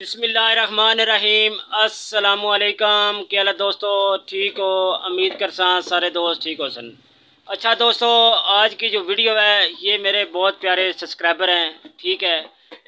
बिस्मिल्लाहिर्रहमानिर्रहीम। अस्सलामुअलैकुम। क्या हाल है दोस्तों, ठीक हो? उम्मीद कर सारे दोस्त ठीक हो सन। अच्छा दोस्तों, आज की जो वीडियो है ये मेरे बहुत प्यारे सब्सक्राइबर हैं, ठीक है।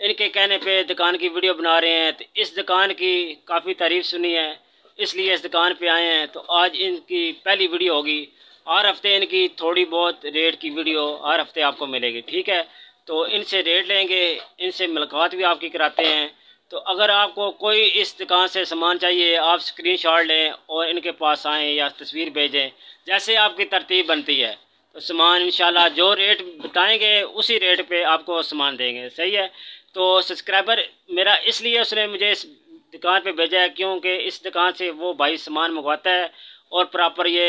इनके कहने पे दुकान की वीडियो बना रहे हैं। तो इस दुकान की काफ़ी तारीफ़ सुनी है, इसलिए इस दुकान पे आए हैं। तो आज इनकी पहली वीडियो होगी। हर हफ्ते इनकी थोड़ी बहुत रेट की वीडियो हर हफ्ते आपको मिलेगी, ठीक है। तो इनसे रेट लेंगे, इनसे मुलाकात भी आपकी कराते हैं। तो अगर आपको कोई इस दुकान से सामान चाहिए, आप स्क्रीनशॉट लें और इनके पास आएँ या तस्वीर भेजें, जैसे आपकी तरतीब बनती है। तो सामान इंशाल्लाह जो रेट बताएंगे उसी रेट पे आपको सामान देंगे, सही है। तो सब्सक्राइबर मेरा इसलिए उसने मुझे इस दुकान पे भेजा है क्योंकि इस दुकान से वो भाई सामान मंगवाता है और प्रॉपर ये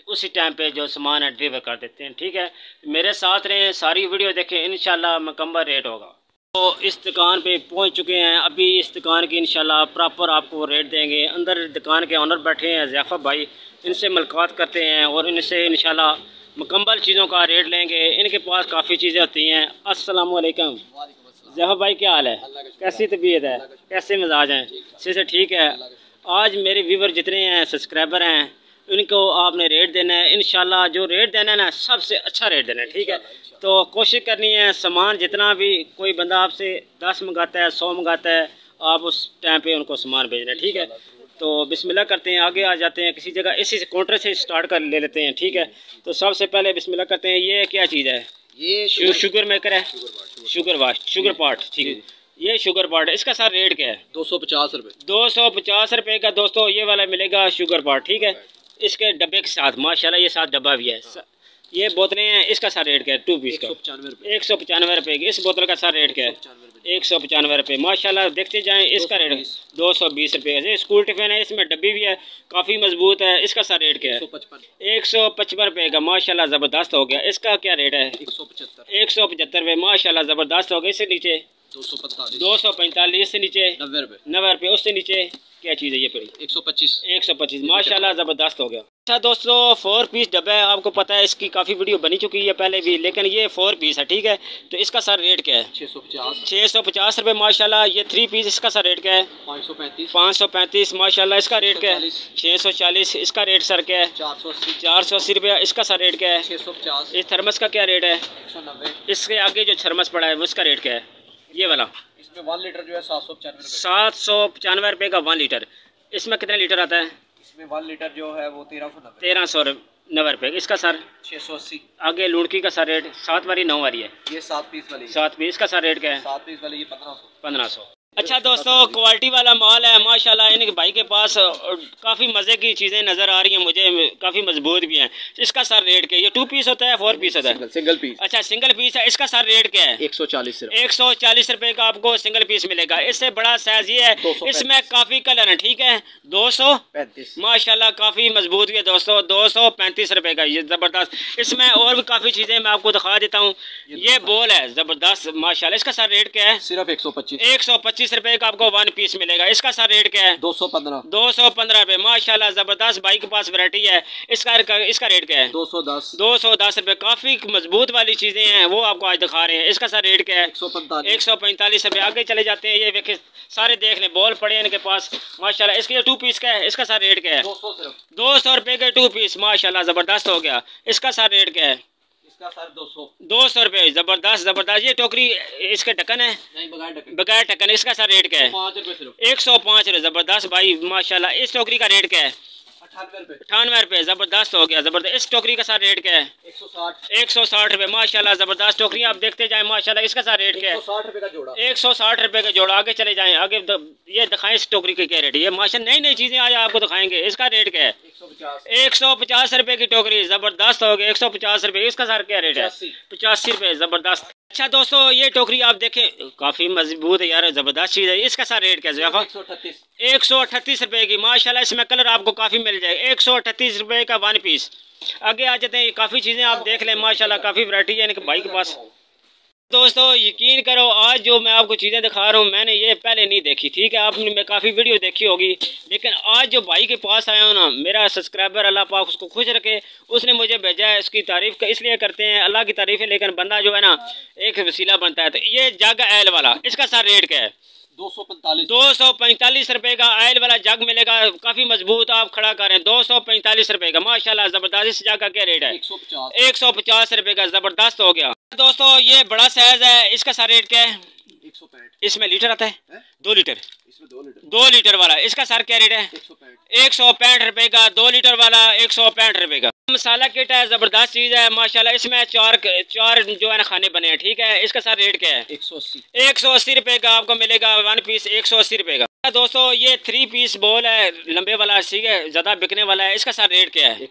उसी टाइम पे जो सामान है डिलीवर कर देते हैं, ठीक है। मेरे साथ रहें, सारी वीडियो देखें, इंशाल्लाह मुकम्मल रेट होगा। तो इस दुकान पे पहुंच चुके हैं। अभी इस दुकान की इंशाल्लाह प्रॉपर आपको रेट देंगे। अंदर दुकान के ऑनर बैठे हैं ज़ियाफ़ा भाई, इनसे मुलाकात करते हैं और इनसे इंशाल्लाह मुकम्मल चीज़ों का रेट लेंगे। इनके पास काफ़ी चीज़ें होती हैं। अस्सलाम वालेकुम ज़ियाफ़ा भाई, क्या हाल है? कैसी तबीयत है? कैसे मिजाज हैं? से ठीक है। आज मेरे व्यूवर जितने हैं, सब्सक्राइबर हैं, इनको आपने रेट देना है। इंशाल्लाह जो रेट देना है ना, सबसे अच्छा रेट देना है, ठीक है। तो कोशिश करनी है सामान जितना भी कोई बंदा आपसे 10 मंगाता है, 100 मंगाता है, आप उस टाइम पे उनको सामान भेजना है, ठीक है। तो बिस्मिल्लाह करते हैं, आगे आ जाते हैं। किसी जगह इसी काउंटर से स्टार्ट कर ले लेते हैं, ठीक है। तो सबसे पहले बिस्मिल्लाह करते हैं। ये क्या चीज़ है? ये शुगर मेकर है, शुगर वाश, शुगर पॉट, ठीक है। ये शुगर पॉट है, इसका सर रेट क्या है? 250 रुपये। 250 रुपये का दोस्तों ये वाला मिलेगा शुगर पॉट, ठीक है। इसके डब्बे के साथ माशाल्लाह ये साथ डब्बा भी है। ये बोतलें हैं, इसका सारा रेट क्या है? 2 पीस का 195 रुपये की। इस बोतल का सारा रेट क्या है? 195 रुपये। माशाल्लाह देखते जाएं। इसका रेट 220 रुपये का। स्कूल टिफिन है, इसमें डब्बी भी है, काफ़ी मजबूत है। इसका सारा रेट क्या है? 155 रुपये का। माशाल्लाह ज़बरदस्त हो गया। इसका क्या रेट है? 175 रुपये। माशाल्लाह ज़बरदस्त हो गया। इससे नीचे 245, इससे नीचे 90 रुपये। उससे नीचे क्या चीज़ है ये पड़ी? 125 माशाल्लाह ज़बरदस्त हो गया। अच्छा दोस्तों, 4 पीस डब्बा है। आपको पता है इसकी काफ़ी वीडियो बनी चुकी है पहले भी, लेकिन ये 4 पीस है, ठीक है। तो इसका सर रेट क्या है? 650 रुपये। माशाल्लाह ये 3 पीस, इसका सर रेट क्या है? 535 माशाल्लाह। इसका रेट क्या है? 640। इसका रेट सर क्या है? 480 रुपये। इसका सर रेट क्या है? 650। इस थर्मस का क्या रेट है? 190। इसके आगे जो थर्मस पड़ा है उसका रेट क्या है? ये वाला इसमें 1 लीटर जो है 795 रुपये का 1 लीटर। इसमें कितने लीटर आता है? इसमें 1 लीटर जो है वो 1390 रुपये। इसका सर 680। आगे लुड़की का सर रेट 7 वाली 9 वाली है? ये 7 पीस वाली। 7 पीस। इसका सर रेट क्या है? 7 पीस वाली ये 1500। अच्छा दोस्तों, क्वालिटी वाला माल है माशाल्लाह। इनके भाई के पास काफ़ी मज़े की चीज़ें नज़र आ रही हैं मुझे, काफ़ी मजबूत भी हैं। इसका सर रेट क्या है? ये 2 पीस होता है, 4 पीस होता है? Single piece. अच्छा सिंगल पीस है। इसका सर रेट क्या है? 140 रुपये का आपको सिंगल पीस मिलेगा। इससे बड़ा साइज ये है, इसमें काफ़ी कलर है, ठीक है। 235 माशाल्लाह, काफ़ी मजबूत भी है दोस्तों। 235 रुपये का ये ज़बरदस्त। इसमें और भी काफ़ी चीज़ें मैं आपको दिखा देता हूँ। ये बॉल है ज़बरदस्त माशाल्लाह। इसका सर रेट क्या है? सिर्फ 125 रुपये का आपको 1 पीस मिलेगा। इसका सर रेट क्या है? 215 रुपये। माशाल्लाह ज़बरदस्त भाई के पास वैरायटी है। इसका रेट क्या है? 210 रुपये। काफ़ी मजबूत वाली चीज़ें हैं वो आपको आज दिखा रहे हैं। इसका सर रेट क्या है? 145 रुपये। आगे चले जाते हैं। ये देखिए सारे देख लें, बॉल पड़े हैं इनके पास माशाल्लाह। इसके 2 पीस का है, इसका सर रेट क्या है? 200 रुपये के 2 पीस माशाल्लाह ज़बरदस्त हो गया। इसका सर रेट क्या है? 200 रुपये। ज़बरदस्त। ये टोकरी, इसके ढक्कन है? नहीं, बगैर ढक्कन। इसका सर रेट क्या है? 105 रुपये। ज़बरदस्त भाई माशाल्लाह। इस टोकरी का रेट क्या है? 98 रुपये। ज़बरदस्त हो गया, ज़बरदस्त। इस टोकरी का सर रेट क्या है? 160 रुपये। माशाल्लाह ज़बरदस्त टोकरी आप देखते जाएं माशाल्लाह। इसका सर रेट क्या है? 160 रुपये का जोड़ा। आगे चले जाएं, आगे ये दिखाएं इस टोकरी के क्या रेट है। ये माशाल्लाह नई नई चीज़ें आज आपको दिखाएंगे। इसका रेट क्या है? 150 रुपये की टोकरी। ज़बरदस्त हो गया, 150 रुपये। इसका सर क्या रेट है? 85 रुपये। ज़बरदस्त। अच्छा दोस्तों, ये टोकरी आप देखें काफ़ी मजबूत है यार, ज़बरदस्त चीज़ है। इसका सर रेट क्या है? 138 रुपये की। माशाल्लाह इसमें कलर आपको काफ़ी मिल जाएगा। 138 रुपये का 1 पीस। आगे आ जाते हैं। काफ़ी चीज़ें आप देख लें माशाल्लाह, काफ़ी वैरायटी है इनके भाई के पास। दोस्तों यकीन करो, आज जो मैं आपको चीज़ें दिखा रहा हूँ मैंने ये पहले नहीं देखी, ठीक है। आपने मैं काफ़ी वीडियो देखी होगी, लेकिन आज जो भाई के पास आया हूँ ना, मेरा सब्सक्राइबर अल्लाह पाक उसको खुश रखे, उसने मुझे भेजा है। उसकी तारीफ़ इसलिए करते हैं, अल्लाह की तारीफ़ है, लेकिन बंदा जो है ना एक वसीला बनता है। तो ये जग एल वाला, इसका सर रेट क्या है? 245 रुपए का आयल वाला जग मिलेगा, काफी मजबूत, आप खड़ा करें। 245 रुपए का माशाल्लाह जबरदस्त। इस जग का क्या रेट है? 150 रुपए का, जबरदस्त हो गया। दोस्तों ये बड़ा साइज है, इसका सारा रेट क्या है? 165। इसमें लीटर आता है 2 लीटर, इसमें 2 लीटर। 2 लीटर वाला, इसका सर क्या रेट है? 165 रुपए का, 2 लीटर वाला 165 रुपए का। मसाला किट है, जबरदस्त चीज है माशाल्लाह। इसमें चार जो है ना खाने बने हैं, ठीक है। इसका सर रेट क्या है? 180 रुपए का आपको मिलेगा 1 पीस, 180 रुपए का। दोस्तों ये 3 पीस बॉल है, लंबे वाला, ठीक है, ज्यादा बिकने वाला है। इसका सर रेट क्या है?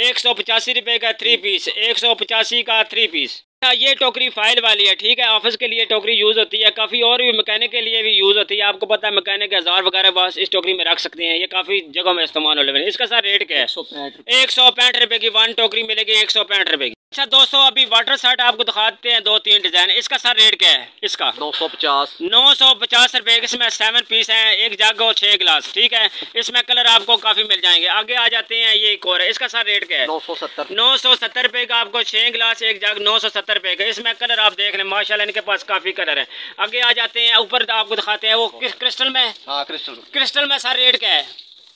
185 रुपए का 3 पीस, 185 का 3 पीस। ये टोकरी फाइल वाली है, ठीक है, ऑफिस के लिए टोकरी यूज होती है, काफी और भी मैकेनिक के लिए भी यूज होती है। आपको पता है मैकेनिक औजार वगैरह बस इस टोकरी में रख सकते हैं, ये काफी जगह में इस्तेमाल होने वाली है। इसका सर रेट क्या है? 165 रुपए की 1 टोकरी मिलेगी, 165 रुपए की। अच्छा दोस्तों अभी वाटर सेट आपको दिखाते हैं 2-3 डिजाइन। इसका सर रेट क्या है? इसका 950 रुपए। इसमें 7 पीस हैं, 1 जग और 6 गिलास, ठीक है। इसमें कलर आपको काफी मिल जाएंगे। आगे आ जाते हैं, ये एक और है, इसका सर रेट क्या है? 970 रुपए का आपको 6 गिलास 1 जग, 970 रुपए का। इसमें कलर आप देख लें माशाल्लाह, इनके पास काफी कलर है। आगे आ जाते हैं, ऊपर आपको दिखाते हैं वो क्रिस्टल में। हाँ क्रिस्टल में सर रेट क्या है?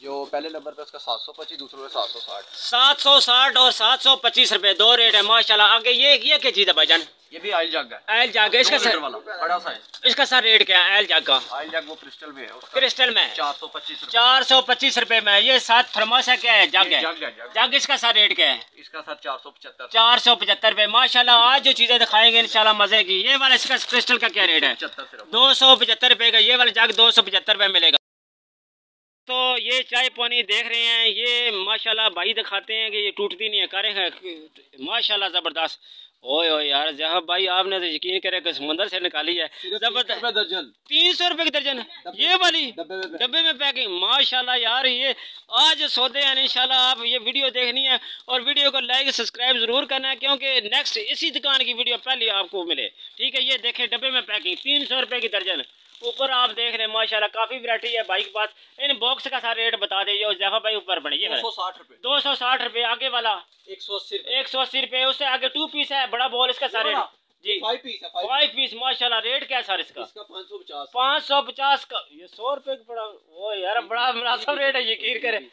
जो पहले नंबर पे उसका 725, दूसरे में 760। 760 और 725 रुपए, 2 रेट है माशाल्लाह। आगे ये क्या चीज है भाईजान? ये भी आयल जग है। आयल जग है, इसका सर वाला बड़ा साइज। इसका सर रेट क्या है आयल जग का? आयल जग वो क्रिस्टल में है, क्रिस्टल में 425 रुपए में। ये 7 थर्मस है, क्या है? जग है। जग इसका सर रेट क्या है? इसका सर 475 रुपए माशाल्लाह। आज जो चीजें दिखाएंगे इंशाल्लाह मजे की। ये वाला इसका क्रिस्टल का क्या रेट है? 275 रुपए का। ये वाला जग 275 रुपए मिलेगा। तो ये चाय पानी देख रहे हैं, ये माशाल्लाह भाई दिखाते हैं कि ये टूटती नहीं है, करें माशाल्लाह जबरदस्त। ओए ओए यार जहाँ भाई आपने तो यकीन करे कि समुंदर से निकाली है, जबरदस्त। 300 रुपए की दर्जन, ये वाली डब्बे में पैकिंग माशाल्लाह। यार ये आज सौदे हैं इंशाल्लाह। आप ये वीडियो देखनी है और वीडियो को लाइक सब्सक्राइब जरूर करना है, क्योंकि नेक्स्ट इसी दुकान की वीडियो पहले आपको मिले, ठीक है। ये देखें डब्बे में पैकिंग, 300 रुपए की दर्जन। ऊपर आप देख रहे हैं माशाल्लाह काफी वैरायटी है भाई के पास। इन बॉक्स का सारा रेट बता दीजिए जैफा भाई। ऊपर बने ये 260 रुपए, आगे वाला 180 रुपए। उससे आगे 2 पीस है बड़ा बॉल, इसका सारा रेट जी 5 पीस माशाल्लाह। रेट क्या है सर इसका? 550 का। ये 100 रुपए का बड़ा, वो यार बड़ा मुनासिब रेट है, यकीन करें।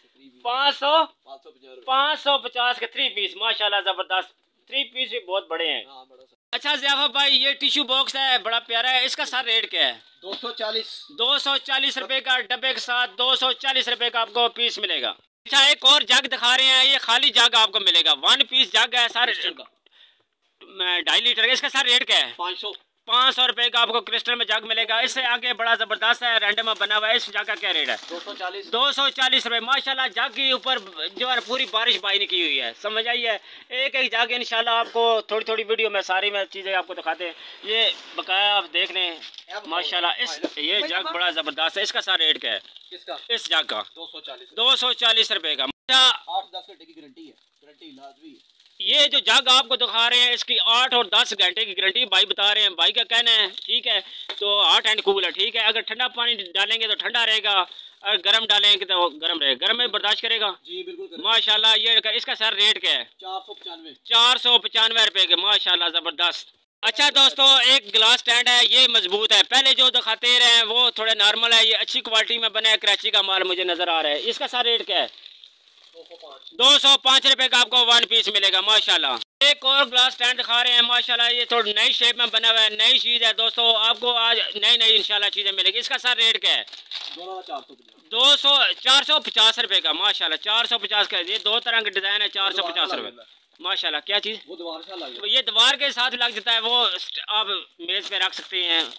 550 के 3 पीस माशाल्लाह जबरदस्त। 3 पीस भी बहुत बड़े हैं। अच्छा ज़ियाफा भाई ये टिश्यू बॉक्स है, बड़ा प्यारा है, इसका सर रेट क्या है? 240 रुपए का डब्बे के साथ 240 रुपए का आपको पीस मिलेगा। अच्छा एक और जग दिखा रहे हैं, ये खाली जग आपको मिलेगा, 1 पीस जग है सर, 2.5 लीटर का। इसका सर रेट क्या है? 500 रुपए का आपको क्रिस्टल में जग मिलेगा। इससे आगे बड़ा जबरदस्त है, रैंडम बना हुआ है। इस जग का क्या रेट है? 240 रुपए माशाल्लाह। जग के ऊपर जो है पूरी बारिश बाई की हुई है, समझ आई है। एक एक जग इंशाल्लाह आपको थोड़ी थोड़ी वीडियो में सारी में चीज़ें आपको दिखाते हैं। ये बकाया आप देख लें माशाल्लाह। ये जग बड़ा जबरदस्त है। इसका सर रेट क्या है? इस जग का 240 रुपए का। 8-10 घंटे की गारंटी है, गारंटी लाजमी है। ये जो जग आपको दिखा रहे हैं इसकी 8 और 10 घंटे की गारंटी भाई बता रहे हैं, भाई का कहना है, ठीक है। तो हॉट एंड कूल है, ठीक है। अगर ठंडा पानी डालेंगे तो ठंडा रहेगा, अगर गर्म डालेंगे तो गर्म रहेगा, गर्म में बर्दाश्त करेगा जी बिल्कुल माशाल्लाह। ये इसका सर रेट क्या है? 495 रुपए के माशाल्लाह जबरदस्त। अच्छा दोस्तों एक ग्लास स्टैंड है, ये मजबूत है। पहले जो दिखाते रहे हैं वो थोड़े नॉर्मल है, ये अच्छी क्वालिटी में बना है, कराची का माल मुझे नजर आ रहा है। इसका सर रेट क्या है? 205 रुपए का आपको 1 पीस मिलेगा माशाल्लाह। एक और ग्लास स्टैंड दिखा रहे हैं माशाल्लाह, ये थोड़ी नई शेप में बना हुआ है, नई चीज है दोस्तों। आपको आज नई इंशाल्लाह चीजें मिलेगी। इसका सर रेट क्या है? 450 रुपए का माशाल्लाह। 450 का, ये 2 तरह के डिजाइन है। 450 रुपए माशाल्लाह। क्या चीज? ये दीवार के साथ लग जाता है, वो आप मेज पे रख सकते हैं,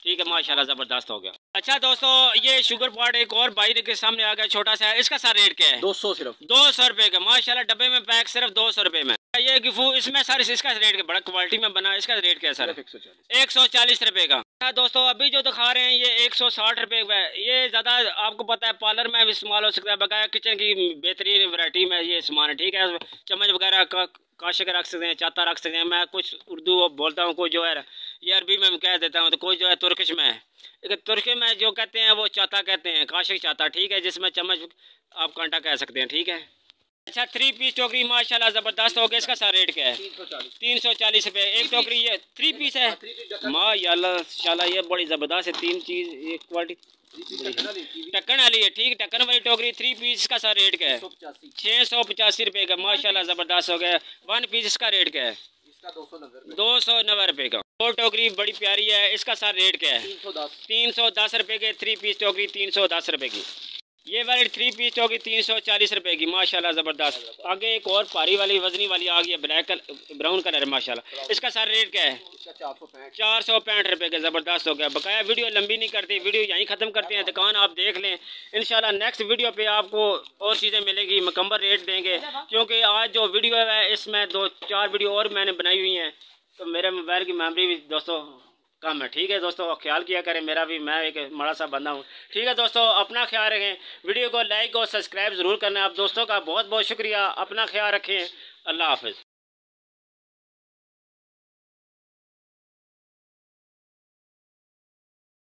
ठीक है माशाल्लाह जबरदस्त हो गया। अच्छा दोस्तों ये शुगर पॉट एक और भाई के सामने आ गया, छोटा सा है। इसका सर रेट क्या है? 200 सिर्फ 200 रुपए का माशाल्लाह। डब्बे में पैक सिर्फ 200 रुपए में। ये गिफू इसमें सर इसका रेट बड़ा क्वालिटी में बना, इसका रेट क्या है सर? 140 रुपए का। अच्छा दोस्तों अभी जो दिखा रहे हैं ये 160 रुपए का है। ये ज्यादा आपको पता है पार्लर में भी इस्तेमाल हो सकता है, बकाया किचन की बेहतरीन वैरायटी में ये सामान है, ठीक है। चम्मच वगैरह का काशक रख सकते हैं, चाता रख सकते हैं। मैं कुछ उर्दू बोलता हूँ, कोई जो है ये अरबी में कह देता हूँ, तो कोई जो है तुर्किश में है। तुर्की में जो कहते हैं वो चाता कहते हैं, काशक चाता, ठीक है, जिसमें चम्मच आप कांटा कह सकते हैं, ठीक है। अच्छा 3 पीस टोकरी माशाल्लाह ज़बरदस्त हो गया। इसका सारा रेट क्या है? 340 रुपये एक टोकरी। ये 3 पीस है माशाल्लाह, ये बड़ी ज़बरदस्त है। 3 चीज़ एक क्वालिटी ढक्कन वाली है। ठीक, ढक्कन वाली टोकरी 3 पीस का सारा रेट क्या है? 685 रुपये का माशाल्लाह ज़बरदस्त हो गया। 1 पीस इसका रेट क्या है? 290 रुपये का। 2 टोकरी बड़ी प्यारी है। इसका सारा रेट क्या है? 310 रुपये के 3 पीस टोकरी 310 रुपये की। ये वाली 3 पीस टोकरी 340 रुपये की माशाल्लाह ज़बरदस्त। आगे एक और भारी वाली वजनी वाली आ गई है, ब्लैक कलर ब्राउन कलर है माशाल्लाह। इसका सारा रेट क्या है? 465 रुपये का। ज़बरदस्त हो गया। बकाया वीडियो लंबी नहीं करती, वीडियो यहीं ख़त्म करते हैं। दुकान आप देख लें। इंशाल्लाह नेक्स्ट वीडियो पे आपको और चीज़ें मिलेगी, मुकम्मल रेट देंगे। क्योंकि आज जो वीडियो है इसमें 2-4 वीडियो और मैंने बनाई हुई हैं, तो मेरे मोबाइल की मेमोरी भी दोस्तों कम है। ठीक है दोस्तों, ख्याल किया करें मेरा भी, मैं एक बड़ा सा बंदा हूँ। ठीक है दोस्तों, अपना ख्याल रखें। वीडियो को लाइक और सब्सक्राइब ज़रूर करना। आप दोस्तों का बहुत बहुत शुक्रिया। अपना ख्याल रखें। अल्लाह हाफ़िज़।